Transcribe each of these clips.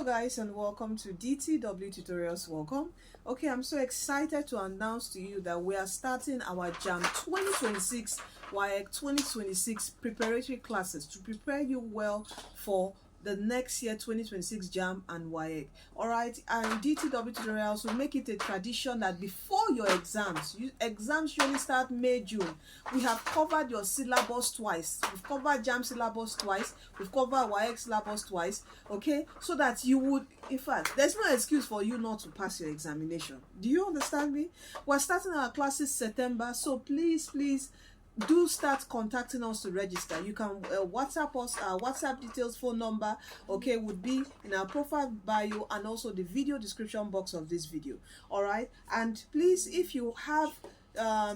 Hello guys, and welcome to DTW tutorials. Welcome. Okay, I'm so excited to announce to you that we are starting our JAMB 2026 WAEC 2026 preparatory classes to prepare you well for the next year 2026 JAMB and WAEC. Alright, and DTW tutorials will make it a tradition that before your exams usually start May, June. We have covered your syllabus twice. We've covered JAMB syllabus twice. We've covered WAEC syllabus twice. Okay, so that you would, in fact, there's no excuse for you not to pass your examination. Do you understand me? We're starting our classes September, so please do start contacting us to register. You can WhatsApp us. Our WhatsApp details, phone number, okay, would be in our profile bio and also the video description box of this video. All right, and please, if you have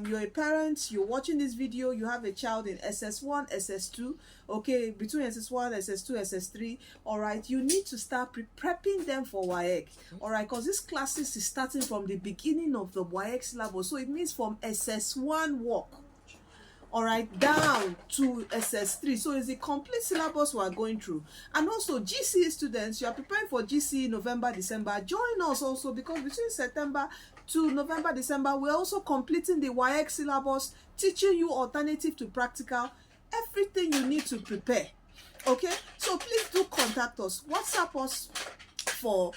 you're a parent, you're watching this video, you have a child in SS1, SS2, okay, between SS1, SS2, SS3, all right, you need to start prepping them for WAEC, all right, because this classes is starting from the beginning of the WAEC syllabus, so it means from SS1 work, all right, down to SS3. So it's a complete syllabus we are going through. And also GCE students, you are preparing for GCE November, December. Join us also, because between September to November, December, we're also completing the WAEC syllabus, teaching you alternative to practical, everything you need to prepare. Okay, so please do contact us. WhatsApp us for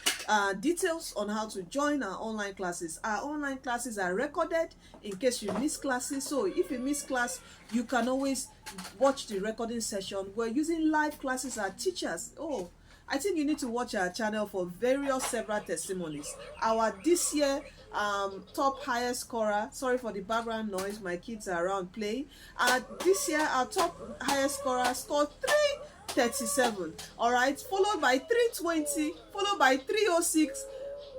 details on how to join our online classes. Our online classes are recorded in case you miss classes, so if you miss class, you can always watch the recording session. We're using live classes. Our teachers, oh, I think you need to watch our channel for several testimonies. Our this year top highest scorer, sorry for the background noise, my kids are around playing. This year our top highest scorer scored 337, all right, followed by 320, followed by 306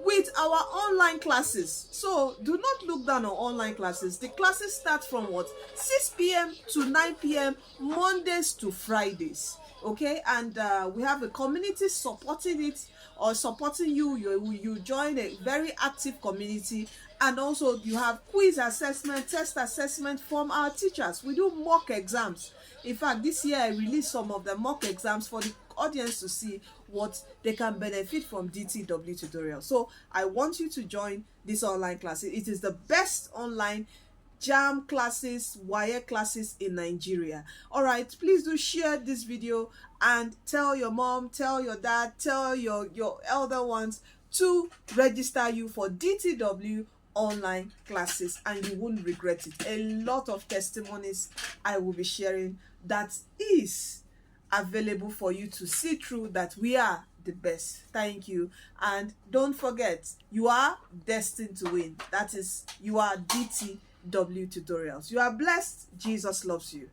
with our online classes. So do not look down on online classes. The classes start from what, 6 p.m. to 9 p.m. Mondays to Fridays, okay, and we have a community supporting it, or supporting you. You join a very active community, and also you have quiz assessment, test assessment from our teachers. We do mock exams. In fact, this year I released some of the mock exams for the audience to see what they can benefit from DTW tutorial. So I want you to join this online classes. It is the best online JAMB classes, WAEC classes in Nigeria. All right, please do share this video and tell your mom, tell your dad, tell your elder ones to register you for DTW online classes, and you won't regret it. A lot of testimonies I will be sharing that is available for you to see through that we are the best. Thank you, and don't forget, you are destined to win. That is, you are DTW tutorials. You are blessed. Jesus loves you.